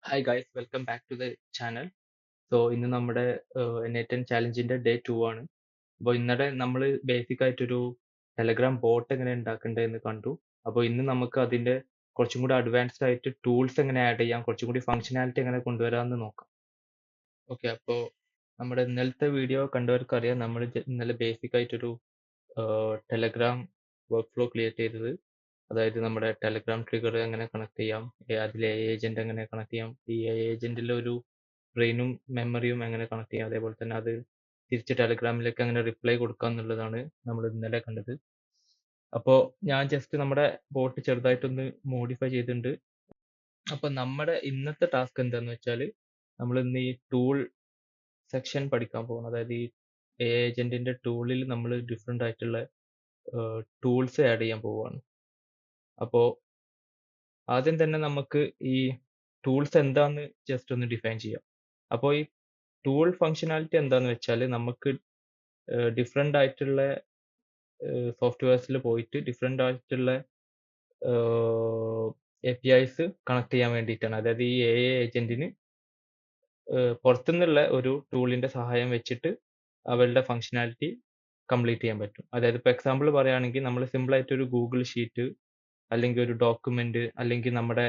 Hi guys, welcome back to the channel. ഇന്ന് നമ്മുടെ N8N ചാലഞ്ചിന്റെ day 2 ആണ്. അപ്പോൾ ഇന്നലെ നമ്മൾ ബേസിക് ആയിട്ടൊരു ടെലഗ്രാം ബോട്ട് എങ്ങനെ ഉണ്ടാക്കണ്ടേ എന്ന് കണ്ടു. അപ്പോൾ ഇന്ന് നമുക്ക് അതിന്റെ കുറച്ചും കൂടി അഡ്വാൻസ്ഡ് ആയിട്ട് ടൂൾസ് എങ്ങനെ ആഡ് ചെയ്യാം, കുറച്ചും കൂടി ഫംഗ്ഷനാലിറ്റി എങ്ങനെ കൊണ്ടുവരാമെന്ന് നോക്കാം. ഓക്കെ, അപ്പോൾ നമ്മുടെ ഇന്നലത്തെ വീഡിയോ കണ്ടവർക്ക് അറിയാം, നമ്മൾ ഇന്നലെ ബേസിക് ആയിട്ടൊരു ടെലഗ്രാം വർക്ക് ഫ്ലോ ക്രിയേറ്റ് ചെയ്തത്. അതായത് നമ്മുടെ ടെലഗ്രാം ട്രിഗർ എങ്ങനെ കണക്ട് ചെയ്യാം, അതിലെ ഏജന്റ് എങ്ങനെ കണക്ട് ചെയ്യാം, ഈ ഏജന്റിലെ ഒരു ബ്രെയിനും മെമ്മറിയും എങ്ങനെ കണക്ട് ചെയ്യാം, അതേപോലെ തന്നെ അത് തിരിച്ച് ടെലഗ്രാമിലേക്ക് എങ്ങനെ റിപ്ലൈ കൊടുക്കാം എന്നുള്ളതാണ് നമ്മൾ ഇന്നലെ കണ്ടത്. അപ്പോൾ ഞാൻ ജസ്റ്റ് നമ്മുടെ ബോട്ട് ചെറുതായിട്ടൊന്ന് മോഡിഫൈ ചെയ്തിട്ടുണ്ട്. അപ്പോൾ നമ്മുടെ ഇന്നത്തെ ടാസ്ക് എന്താന്ന് വെച്ചാൽ, നമ്മൾ ഇന്ന് ഈ ടൂൾ സെക്ഷൻ പഠിക്കാൻ പോകുന്നത്. അതായത് ഈ ഏജന്റിന്റെ ടൂളിൽ നമ്മൾ ഡിഫറെന്റ് ആയിട്ടുള്ള ടൂൾസ് ആഡ് ചെയ്യാൻ പോവുകയാണ്. അപ്പോൾ ആദ്യം തന്നെ നമുക്ക് ഈ ടൂൾസ് എന്താന്ന് ജസ്റ്റ് ഒന്ന് ഡിഫൈൻ ചെയ്യാം. അപ്പോൾ ഈ ടൂൾ ഫംഗ്ഷനാലിറ്റി എന്താന്ന് വെച്ചാൽ, നമുക്ക് ഡിഫറെന്റ് ആയിട്ടുള്ള സോഫ്റ്റ്വെയർസിൽ പോയിട്ട് ഡിഫറെന്റ് ആയിട്ടുള്ള APIs കണക്ട് ചെയ്യാൻ വേണ്ടിയിട്ടാണ്. അതായത് ഈ ഏജന്റിന് പുറത്തുനിന്നുള്ള ഒരു ടൂളിന്റെ സഹായം വെച്ചിട്ട് അവരുടെ ഫംഗ്ഷനാലിറ്റി കംപ്ലീറ്റ് ചെയ്യാൻ പറ്റും. അതായത് ഇപ്പോൾ എക്സാമ്പിൾ പറയുകയാണെങ്കിൽ, നമ്മൾ സിമ്പിൾ ആയിട്ട് ഒരു ഗൂഗിൾ ഷീറ്റ് അല്ലെങ്കിൽ ഒരു ഡോക്യുമെന്റ് അല്ലെങ്കിൽ നമ്മുടെ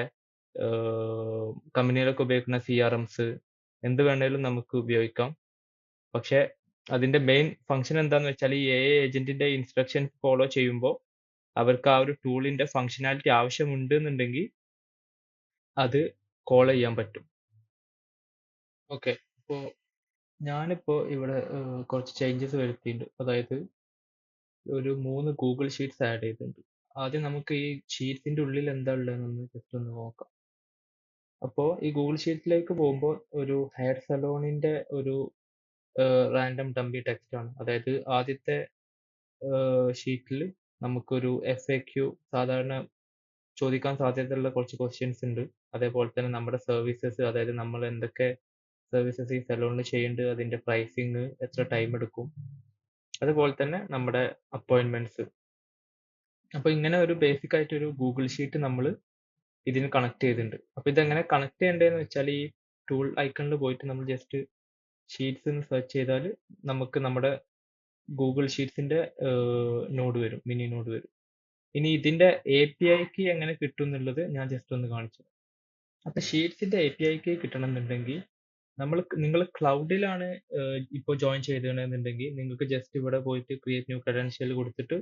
കമ്പനികളൊക്കെ ഉപയോഗിക്കുന്ന CRMs എന്ത് വേണേലും നമുക്ക് ഉപയോഗിക്കാം. പക്ഷെ അതിന്റെ മെയിൻ ഫംഗ്ഷൻ എന്താന്ന് വെച്ചാൽ, ഈ ഏജന്റിന്റെ ഇൻസ്ട്രക്ഷൻസ് ഫോളോ ചെയ്യുമ്പോൾ അവർക്ക് ആ ഒരു ടൂളിന്റെ ഫംഗ്ഷനാലിറ്റി ആവശ്യമുണ്ട് എന്നുണ്ടെങ്കിൽ അത് കോൾ ചെയ്യാൻ പറ്റും. ഓക്കെ, അപ്പോൾ ഞാനിപ്പോൾ ഇവിടെ കുറച്ച് ചേഞ്ചസ് വരുത്തിയിട്ടുണ്ട്. അതായത് ഒരു 3 ഗൂഗിൾ ഷീറ്റ്സ് ആഡ് ചെയ്തിട്ടുണ്ട്. ആദ്യം നമുക്ക് ഈ ഷീറ്റിന്റെ ഉള്ളിൽ എന്താ ഉള്ളതെന്ന് ജസ്റ്റ് ഒന്ന് നോക്കാം. അപ്പോൾ ഈ ഗൂഗിൾ ഷീറ്റിലേക്ക് പോകുമ്പോൾ ഒരു ഹെയർ സലോണിന്റെ ഒരു റാൻഡം ഡംബി ടെക്സ്റ്റ് ആണ്. അതായത് ആദ്യത്തെ ഷീറ്റിൽ നമുക്കൊരു FAQ, സാധാരണ ചോദിക്കാൻ സാധ്യതയുള്ള കുറച്ച് ക്വസ്റ്റ്യൻസ് ഉണ്ട്. അതേപോലെ തന്നെ നമ്മുടെ സർവീസസ്, അതായത് നമ്മൾ എന്തൊക്കെ സർവീസസ് ഈ സലോണിൽ ചെയ്യുന്നുണ്ട്, അതിന്റെ പ്രൈസിങ്, എത്ര ടൈം എടുക്കും, അതുപോലെ തന്നെ നമ്മുടെ അപ്പോയിന്റ്മെന്റ്സ്. അപ്പോൾ ഇങ്ങനെ ഒരു ബേസിക് ആയിട്ട് ഒരു ഗൂഗിൾ ഷീറ്റ് നമ്മൾ ഇതിന് കണക്ട് ചെയ്തിട്ടുണ്ട്. അപ്പോൾ ഇതെങ്ങനെ കണക്ട് ചെയ്യേണ്ടതെന്ന് വെച്ചാൽ, ഈ ടൂൾ ഐക്കണിൽ പോയിട്ട് നമ്മൾ ജസ്റ്റ് ഷീറ്റ്സ് എന്ന് സെർച്ച് ചെയ്താൽ നമുക്ക് നമ്മുടെ ഗൂഗിൾ ഷീറ്റ്സിന്റെ നോഡ് വരും, മിനി നോഡ് വരും. ഇനി ഇതിന്റെ API കീ എങ്ങനെ കിട്ടും എന്നുള്ളത് ഞാൻ ജസ്റ്റ് ഒന്ന് കാണിച്ചു. അപ്പൊ ഷീറ്റ്സിന്റെ API കീ കിട്ടണം എന്നുണ്ടെങ്കിൽ നിങ്ങൾ ക്ലൗഡിലാണ് ഇപ്പോൾ ജോയിൻ ചെയ്തതെന്നുണ്ടെങ്കിൽ നിങ്ങൾക്ക് ജസ്റ്റ് ഇവിടെ പോയിട്ട് ക്രിയേറ്റ് ന്യൂ ക്രെഡൻഷ്യൽ കൊടുത്തിട്ട്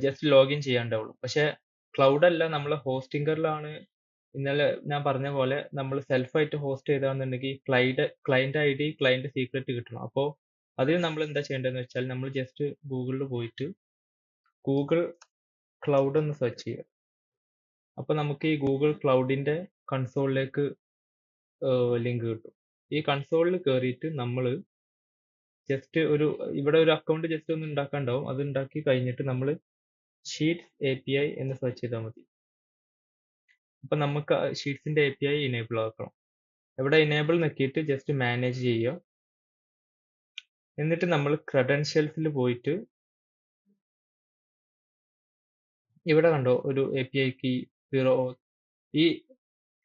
ജസ്റ്റ് ലോഗിൻ ചെയ്യാണ്ടാവുള്ളൂ. പക്ഷെ ക്ലൗഡ് അല്ല, നമ്മളെ ഹോസ്റ്റിംഗറിലാണ്. ഇന്നലെ ഞാൻ പറഞ്ഞ പോലെ നമ്മൾ സെൽഫായിട്ട് ഹോസ്റ്റ് ചെയ്താണെന്നുണ്ടെങ്കിൽ ക്ലയന്റ് ID, ക്ലയന്റ് സീക്രട്ട് കിട്ടണം. അപ്പോൾ അതിന് നമ്മൾ എന്താ ചെയ്യേണ്ടതെന്ന് വെച്ചാൽ, നമ്മൾ ജസ്റ്റ് ഗൂഗിളിൽ പോയിട്ട് ഗൂഗിൾ ക്ലൗഡ് എന്ന് സെർച്ച് ചെയ്യുക. അപ്പോൾ നമുക്ക് ഈ ഗൂഗിൾ ക്ലൗഡിന്റെ കൺസോളിലേക്ക് ലിങ്ക് കിട്ടും. ഈ കൺസോളിൽ കയറിയിട്ട് നമ്മൾ ജസ്റ്റ് ഇവിടെ ഒരു അക്കൗണ്ട് ജസ്റ്റ് ഒന്ന് ഉണ്ടാക്കാണ്ടാവും. അത് ഉണ്ടാക്കി കഴിഞ്ഞിട്ട് നമ്മൾ ഷീറ്റ്സ് API എന്ന് സെർച്ച് ചെയ്താൽ മതി. അപ്പൊ നമുക്ക് ഷീറ്റ്സിന്റെ API ഇനേബിൾ ആക്കണം. ഇവിടെ ഇനേബിൾ നോക്കിയിട്ട് ജസ്റ്റ് മാനേജ് ചെയ്യുക. എന്നിട്ട് നമ്മൾ ക്രെഡൻഷ്യൽസിൽ പോയിട്ട് ഇവിടെ കണ്ടോ ഒരു API കീ 0. ഈ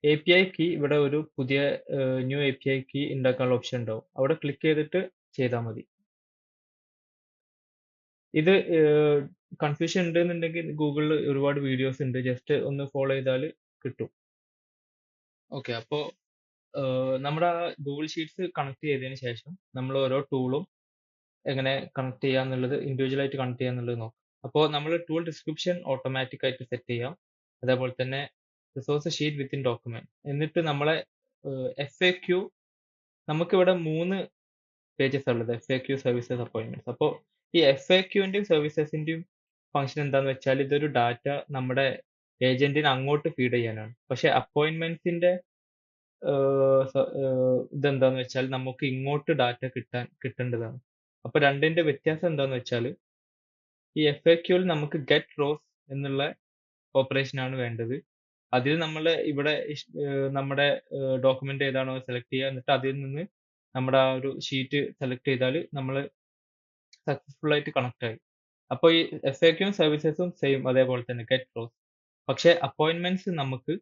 API കീ ഇവിടെ ഒരു പുതിയ ന്യൂ API കീ ഉണ്ടാക്കാനുള്ള ഓപ്ഷൻ ഉണ്ടാവും. അവിടെ ക്ലിക്ക് ചെയ്തിട്ട് ചെയ്താൽ മതി. ഇത് കൺഫ്യൂഷൻ ഉണ്ടെന്നുണ്ടെങ്കിൽ ഗൂഗിളിൽ ഒരുപാട് വീഡിയോസ് ഉണ്ട്, ജസ്റ്റ് ഒന്ന് ഫോളോ ചെയ്താൽ കിട്ടും. ഓക്കെ, അപ്പോൾ നമ്മുടെ ഗൂഗിൾ ഷീറ്റ്സ് കണക്ട് ചെയ്തതിന് ശേഷം നമ്മൾ ഓരോ ടൂളും എങ്ങനെ കണക്ട് ചെയ്യാന്നുള്ളത്, ഇൻഡിവിജ്വൽ ആയിട്ട് കണക്ട് ചെയ്യാന്നുള്ളത് നോക്കാം. അപ്പോൾ നമ്മൾ ടൂൾ ഡിസ്ക്രിപ്ഷൻ ഓട്ടോമാറ്റിക് ആയിട്ട് സെറ്റ് ചെയ്യാം. അതേപോലെ തന്നെ റിസോഴ്സ് ഷീറ്റ് വിത്തിൻ ഡോക്യുമെന്റ്. എന്നിട്ട് നമ്മളെ FAQ, നമുക്കിവിടെ 3 പേജസ് ഉള്ളത്, FAQ, സർവീസസ്, അപ്പോയിന്റ്മെന്റ്സ്. അപ്പോൾ ഈ FAQന്റെയും സർവീസസിന്റെയും ഫംഗ്ഷൻ എന്താന്ന് വെച്ചാൽ, ഇതൊരു ഡാറ്റ നമ്മുടെ ഏജന്റിന് അങ്ങോട്ട് ഫീഡ് ചെയ്യാനാണ്. പക്ഷെ അപ്പോയിന്റ്മെന്റ്സിന്റെ ഇതെന്താന്ന് വെച്ചാൽ നമുക്ക് ഇങ്ങോട്ട് ഡാറ്റ കിട്ടേണ്ടതാണ്. അപ്പൊ രണ്ടിന്റെ വ്യത്യാസം എന്താന്ന് വെച്ചാൽ, ഈ FAQൽ നമുക്ക് ഗെറ്റ് റോസ് എന്നുള്ള ഓപ്പറേഷൻ ആണ് വേണ്ടത്. അതിൽ നമ്മൾ ഇവിടെ നമ്മുടെ ഡോക്യുമെന്റ് ഏതാണോ സെലക്ട് ചെയ്യുക, എന്നിട്ട് അതിൽ നിന്ന് നമ്മുടെ ആ ഒരു ഷീറ്റ് സെലക്ട് ചെയ്താൽ നമ്മൾ സക്സസ്ഫുൾ ആയിട്ട് കണക്ട് ആയി. അപ്പോൾ ഈ FAQയും സർവീസസും സെയിം അതേപോലെ തന്നെ ഗെറ്റ് റോസ്. പക്ഷെ അപ്പോയിന്റ്മെന്റ്സ് നമുക്ക്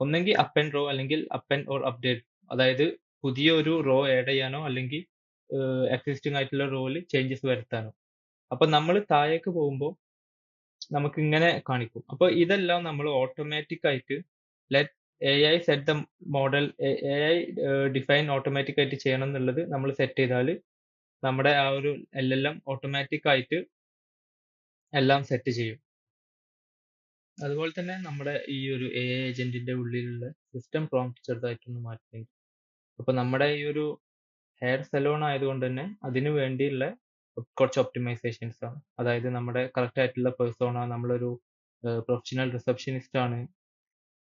ഒന്നെങ്കിൽ അപ്പ് ആൻഡ് റോ അല്ലെങ്കിൽ അപ്പ് ആൻഡ് ഓർ അപ്ഡേറ്റ്, അതായത് പുതിയൊരു റോ ആഡ് ചെയ്യാനോ അല്ലെങ്കിൽ എക്സിസ്റ്റിംഗ് ആയിട്ടുള്ള റോയിൽ ചേഞ്ചസ് വരുത്താനോ. അപ്പൊ നമ്മൾ താഴേക്ക് പോകുമ്പോൾ നമുക്ക് ഇങ്ങനെ കാണിക്കും. അപ്പൊ ഇതെല്ലാം നമ്മൾ ഓട്ടോമാറ്റിക് ആയിട്ട് let A I set the model, A I define automatic ആയിട്ട് ചെയ്യണം എന്നുള്ളത് നമ്മൾ സെറ്റ് ചെയ്താൽ നമ്മുടെ ആ ഒരു LLM ഓട്ടോമാറ്റിക് ആയിട്ട് എല്ലാം സെറ്റ് ചെയ്യും. അതുപോലെ തന്നെ നമ്മുടെ ഈ ഒരു എ ഐ ഏജന്റിന്റെ ഉള്ളിലുള്ള സിസ്റ്റം പ്രോംപ്റ്റ് ചെറുതായിട്ടൊന്ന് മാറ്റുന്നുണ്ട്. അപ്പൊ നമ്മുടെ ഈ ഒരു ഹെയർ സലൂൺ ആയതുകൊണ്ട് തന്നെ അതിനു വേണ്ടിയുള്ള കുറച്ച് ഒപ്റ്റിമൈസേഷൻസ് ആണ്. അതായത് നമ്മുടെ കറക്റ്റ് ആയിട്ടുള്ള പെർസോണ, നമ്മളൊരു പ്രൊഫഷണൽ റിസപ്ഷനിസ്റ്റ് ആണ്,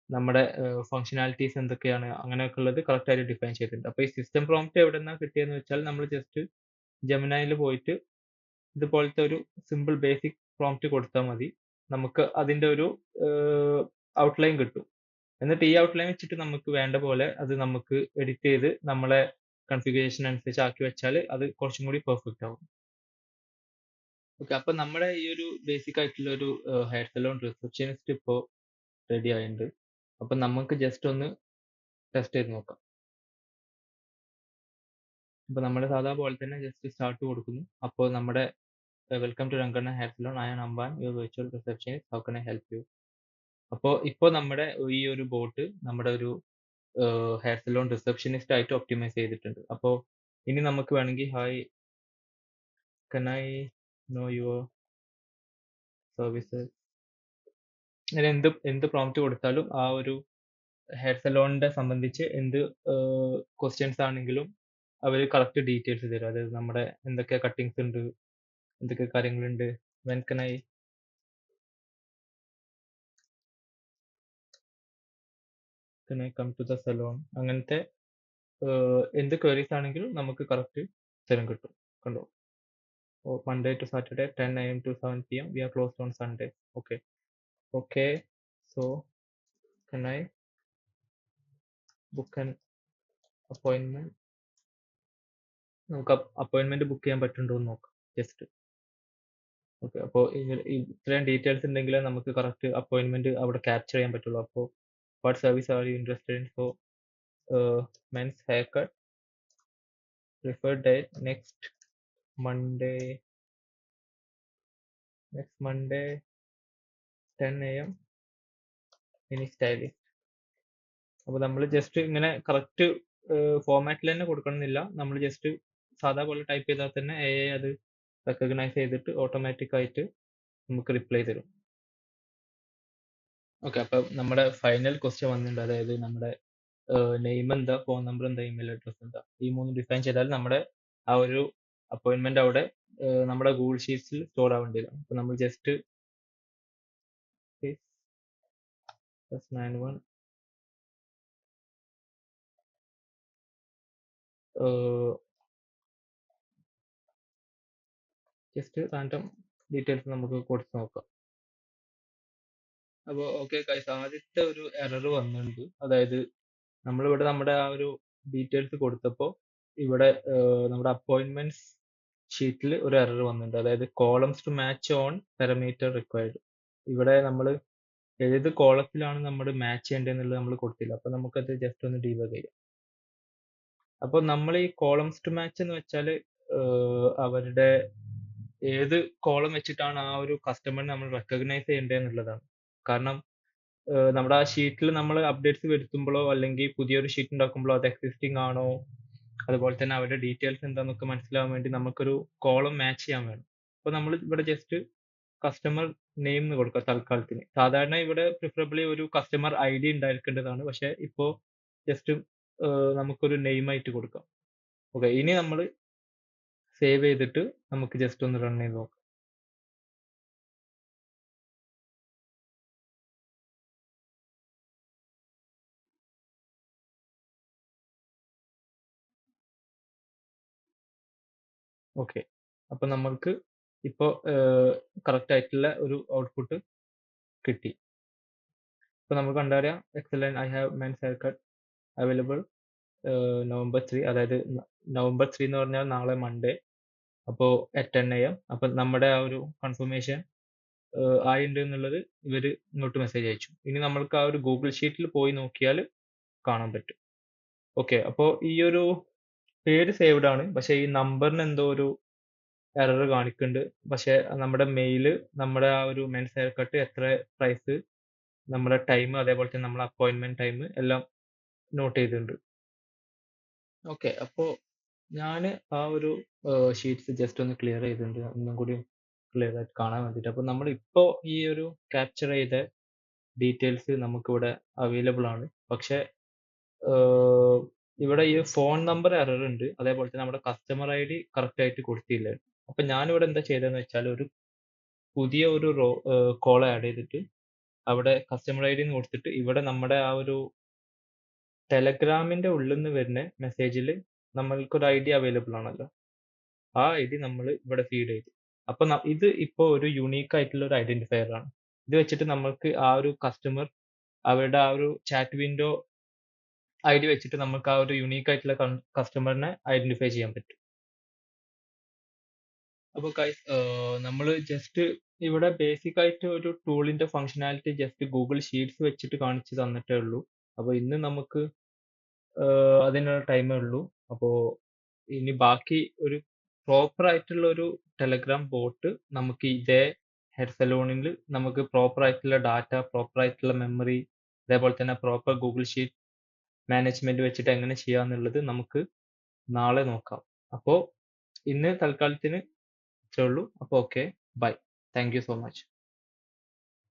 നമ്മുടെ ഫങ്ഷനാലിറ്റീസ് എന്തൊക്കെയാണ്, അങ്ങനെയൊക്കെ ഉള്ളത് കറക്റ്റ് ആയിട്ട് ഡിഫൈൻ ചെയ്തിട്ടുണ്ട്. അപ്പൊ ഈ സിസ്റ്റം പ്രോംപ്റ്റ് എവിടെ നിന്നാണ് കിട്ടിയെന്ന് വെച്ചാൽ നമ്മൾ ജസ്റ്റ് ജെമിനൈയിൽ പോയിട്ട് ഇതുപോലത്തെ ഒരു സിമ്പിൾ ബേസിക് പ്രോംപ്റ്റ് കൊടുത്താൽ മതി, നമുക്ക് അതിന്റെ ഒരു ഔട്ട്ലൈൻ കിട്ടും. എന്നിട്ട് ഈ ഔട്ട്ലൈൻ വെച്ചിട്ട് നമുക്ക് വേണ്ട പോലെ അത് നമുക്ക് എഡിറ്റ് ചെയ്ത് നമ്മളെ കൺഫിഗറേഷൻ അനുസരിച്ച് ആക്കി വെച്ചാൽ അത് കുറച്ചും കൂടി പെർഫെക്റ്റ് ആവും. ഓക്കെ, അപ്പൊ നമ്മുടെ ഈ ഒരു ബേസിക് ആയിട്ടുള്ള ഒരു ഹെയർ സലൂൺ റിസപ്ഷനിസ്റ്റ് ഇപ്പോൾ റെഡി ആയിട്ടുണ്ട്. അപ്പൊ നമുക്ക് ജസ്റ്റ് ഒന്ന് ടെസ്റ്റ് ചെയ്ത് നോക്കാം. അപ്പൊ നമ്മുടെ സാധാ പോലെ തന്നെ ജസ്റ്റ് സ്റ്റാർട്ട് കൊടുക്കുന്നു. അപ്പോൾ നമ്മുടെ welcome to Ranganna hair salon, I am അംബാൻ, your virtual receptionist, how can I help you. അപ്പോൾ ഇപ്പോൾ നമ്മുടെ ഈ ഒരു ബോട്ട് നമ്മുടെ ഒരു ഹെയർ സലൂൺ റിസപ്ഷനിസ്റ്റ് ആയിട്ട് ഒപ്റ്റിമൈസ് ചെയ്തിട്ടുണ്ട്. അപ്പോൾ ഇനി നമുക്ക് വേണമെങ്കിൽ hi can I know your services, അങ്ങനെ എന്ത് പ്രോംപ്റ്റ് കൊടുത്താലും ആ ഒരു ഹെയർ സലോണിനെ സംബന്ധിച്ച് എന്ത് ക്വസ്റ്റ്യൻസ് ആണെങ്കിലും അവർ കറക്റ്റ് ഡീറ്റെയിൽസ് തരും. അതായത് നമ്മുടെ എന്തൊക്കെ കട്ടിങ്സ് ഉണ്ട്, എന്തൊക്കെ കാര്യങ്ങളുണ്ട്, when can I come to the salon, അങ്ങനത്തെ എന്ത് ക്വയറീസ് ആണെങ്കിലും നമുക്ക് കറക്റ്റ് ഉത്തരം കിട്ടും. കണ്ടോ, Monday to Saturday 10 AM to 7 PM, we are closed on Sunday. Okay, so can I book an appointment? നമുക്ക് അപ്പോയിന്റ്മെന്റ് ബുക്ക് ചെയ്യാൻ പറ്റുന്നുണ്ടോ എന്ന് നോക്കാം ജസ്റ്റ്. ഓക്കെ, അപ്പോൾ ഇത്രയും ഡീറ്റെയിൽസ് ഉണ്ടെങ്കിൽ നമുക്ക് കറക്റ്റ് അപ്പോയിന്റ്മെന്റ് അവിടെ ക്യാപ്ചർ ചെയ്യാൻ പറ്റുള്ളൂ. അപ്പോൾ what service are you interested in? So men's hair cut, preferred date next Monday 10 AM, ഇനി സ്റ്റൈലിഷ്. അപ്പോൾ നമ്മൾ ജസ്റ്റ് ഇങ്ങനെ കറക്റ്റ് ഫോർമാറ്റിൽ തന്നെ കൊടുക്കണമെന്നില്ല, നമ്മൾ ജസ്റ്റ് സാധാ പോലെ ടൈപ്പ് ചെയ്താൽ തന്നെ AI അത് റെക്കഗ്നൈസ് ചെയ്തിട്ട് ഓട്ടോമാറ്റിക് ആയിട്ട് നമുക്ക് റിപ്ലൈ തരും. ഓക്കെ, അപ്പൊ നമ്മുടെ ഫൈനൽ ക്വസ്റ്റ്യൻ വന്നിട്ടുണ്ട്. അതായത് നമ്മുടെ നെയിം എന്താ, ഫോൺ നമ്പർ എന്താ, ഇമെയിൽ അഡ്രസ് എന്താ, ഈ മൂന്ന് ഡിഫൈൻ ചെയ്താൽ നമ്മുടെ ആ ഒരു അപ്പോയിന്റ്മെന്റ് അവിടെ നമ്മുടെ ഗൂഗിൾ ഷീറ്റ്സിൽ സ്റ്റോർ ആവേണ്ടതാണ്. അപ്പൊ നമ്മൾ ജസ്റ്റ് 91 ജസ്റ്റ് റാൻഡം ഡീറ്റെയിൽസ് നമുക്ക് കൊടുത്ത് നോക്കാം. അപ്പോൾ ഓക്കെ ഗൈസ്, ആദ്യത്തെ ഒരു എറർ വന്നിട്ടുണ്ട്. അതായത് നമ്മളിവിടെ നമ്മുടെ ആ ഒരു ഡീറ്റെയിൽസ് കൊടുത്തപ്പോൾ ഇവിടെ നമ്മുടെ അപ്പോയിന്റ്മെന്റ്സ് ഷീറ്റിൽ ഒരു എറർ വന്നിട്ടുണ്ട്. അതായത് columns to match on parameter required. ഇവിടെ നമ്മൾ ഏത് കോളത്തിലാണ് നമ്മൾ മാച്ച് ചെയ്യേണ്ടതെന്നുള്ളത് നമ്മൾ കൊടുത്തില്ല. അപ്പൊ നമുക്കത് ജസ്റ്റ് ഒന്ന് ഡീബഗ് ചെയ്യാം. അപ്പൊ നമ്മൾ ഈ കോളംസ് ടു മാച്ച് എന്ന് വെച്ചാൽ അവരുടെ ഏത് കോളം വെച്ചിട്ടാണ് ആ ഒരു കസ്റ്റമറിനെ നമ്മൾ റെക്കഗ്നൈസ് ചെയ്യേണ്ടതെന്നുള്ളതാണ്. കാരണം നമ്മുടെ ആ ഷീറ്റിൽ നമ്മൾ അപ്ഡേറ്റ്സ് വരുത്തുമ്പോഴോ അല്ലെങ്കിൽ പുതിയൊരു ഷീറ്റ് ഉണ്ടാക്കുമ്പോഴോ അത് എക്സിസ്റ്റിംഗ് ആണോ, അതുപോലെ തന്നെ അവരുടെ ഡീറ്റെയിൽസ് എന്താണെന്നൊക്കെ മനസ്സിലാവാൻ വേണ്ടി നമുക്കൊരു കോളം മാച്ച് ചെയ്യാൻ വേണം. അപ്പൊ നമ്മൾ ഇവിടെ ജസ്റ്റ് കസ്റ്റമർ നെയിം എന്ന് കൊടുക്കുക തൽക്കാലത്തിന്. സാധാരണ ഇവിടെ പ്രിഫറബിളി ഒരു കസ്റ്റമർ ID ഉണ്ടായിരിക്കേണ്ടതാണ്, പക്ഷെ ഇപ്പോ ജസ്റ്റ് നമുക്കൊരു നെയിം ആയിട്ട് കൊടുക്കാം. ഓക്കെ, ഇനി നമ്മൾ സേവ് ചെയ്തിട്ട് നമുക്ക് ജസ്റ്റ് ഒന്ന് റൺ ചെയ്ത് നോക്കാം. ഓക്കെ, അപ്പൊ നമ്മൾക്ക് ഇപ്പോ കറക്റ്റ് ആയിട്ടുള്ള ഒരു ഔട്ട്പുട്ട് കിട്ടി. ഇപ്പൊ നമുക്ക് കണ്ടറിയാം excellent, I have men's hair cut available November 3, അതായത് November 3 എന്ന് പറഞ്ഞാൽ നാളെ മൺഡേ, അപ്പോൾ at 10 AM. അപ്പൊ നമ്മുടെ ആ ഒരു കൺഫർമേഷൻ ആയിണ്ട് എന്നുള്ളത് ഇവര് ഇങ്ങോട്ട് മെസ്സേജ് അയച്ചു. ഇനി നമ്മൾക്ക് ആ ഒരു ഗൂഗിൾ ഷീറ്റിൽ പോയി നോക്കിയാൽ കാണാൻ പറ്റും. ഓക്കെ. അപ്പോ ഈ ഒരു പേര് സേവ്ഡ് ആണ്. പക്ഷേ ഈ നമ്പറിന് എന്തോ ഒരു എറർ കാണിക്കുന്നുണ്ട്. പക്ഷേ നമ്മുടെ മെയില്, നമ്മുടെ ആ ഒരു മെൻസ് ഹെയർ കട്ട്, എത്ര പ്രൈസ്, നമ്മുടെ ടൈം, അതേപോലെ തന്നെ നമ്മളെ അപ്പോയിന്റ്മെന്റ് ടൈം എല്ലാം നോട്ട് ചെയ്തിട്ടുണ്ട്. ഓക്കെ. അപ്പോ ഞാന് ആ ഒരു ഷീറ്റ്സ് ജസ്റ്റ് ഒന്ന് ക്ലിയർ ചെയ്തിട്ടുണ്ട്. ഒന്നും കൂടി ക്ലിയർ ആയിട്ട് കാണാൻ വേണ്ടിയിട്ട്. അപ്പൊ നമ്മളിപ്പോ ഈ ഒരു ക്യാപ്ചർ ചെയ്ത ഡീറ്റെയിൽസ് നമുക്കിവിടെ അവൈലബിൾ ആണ്. പക്ഷേ ഏഹ് ഇവിടെ ഈ ഫോൺ നമ്പർ എറർ ഉണ്ട്. അതേപോലെ തന്നെ നമ്മുടെ കസ്റ്റമർ ഐഡി കറക്റ്റ് ആയിട്ട് കൊടുത്തില്ല. അപ്പൊ ഞാനിവിടെ എന്താ ചെയ്തതെന്ന് വെച്ചാൽ ഒരു പുതിയ ഒരു കോൾ ആഡ് ചെയ്തിട്ട് അവിടെ കസ്റ്റമർ ഐഡി എന്ന് കൊടുത്തിട്ട് ഇവിടെ നമ്മുടെ ആ ഒരു ടെലഗ്രാമിന്റെ ഉള്ളിൽ നിന്ന് വരുന്ന മെസ്സേജിൽ നമ്മൾക്കൊരു ഐഡി അവൈലബിൾ ആണല്ലോ. ആ ഐഡി നമ്മൾ ഇവിടെ ഫീഡ് ചെയ്തു. അപ്പൊ ഇത് ഇപ്പോ ഒരു യുണീക്ക് ആയിട്ടുള്ള ഒരു ഐഡന്റിഫയർ ആണ്. ഇത് വെച്ചിട്ട് നമ്മൾക്ക് ആ ഒരു കസ്റ്റമർ അവരുടെ ആ ഒരു ചാറ്റ് വിൻഡോ ഐഡി വെച്ചിട്ട് നമുക്ക് ആ ഒരു യുണീക്ക് ആയിട്ടുള്ള കസ്റ്റമറിനെ ഐഡന്റിഫൈ ചെയ്യാൻ പറ്റും. അപ്പൊ ഗൈസ്, നമ്മൾ ജസ്റ്റ് ഇവിടെ ബേസിക് ആയിട്ട് ഒരു ടൂളിന്റെ ഫംഗ്ഷനാലിറ്റി ജസ്റ്റ് ഗൂഗിൾ ഷീറ്റ്സ് വെച്ചിട്ട് കാണിച്ചു തന്നിട്ടേ ഉള്ളൂ. അപ്പൊ ഇന്ന് നമുക്ക് അതിനുള്ള ടൈമേ ഉള്ളൂ. അപ്പോ ഇനി ബാക്കി ഒരു പ്രോപ്പർ ആയിട്ടുള്ള ഒരു ടെലഗ്രാം ബോട്ട് നമുക്ക് ഇതേ ഹെഡ് സലൂണിൽ നമുക്ക് പ്രോപ്പർ ആയിട്ടുള്ള ഡാറ്റ, പ്രോപ്പർ ആയിട്ടുള്ള മെമ്മറി, അതേപോലെ തന്നെ പ്രോപ്പർ ഗൂഗിൾ ഷീറ്റ് മാനേജ്മെന്റ് വെച്ചിട്ട് എങ്ങനെ ചെയ്യാന്നുള്ളത് നമുക്ക് നാളെ നോക്കാം. അപ്പോ ഇന്ന് തൽക്കാലത്തിന് ഇത്രേ ഉള്ളൂ. അപ്പൊ okay, bye. Thank you so much.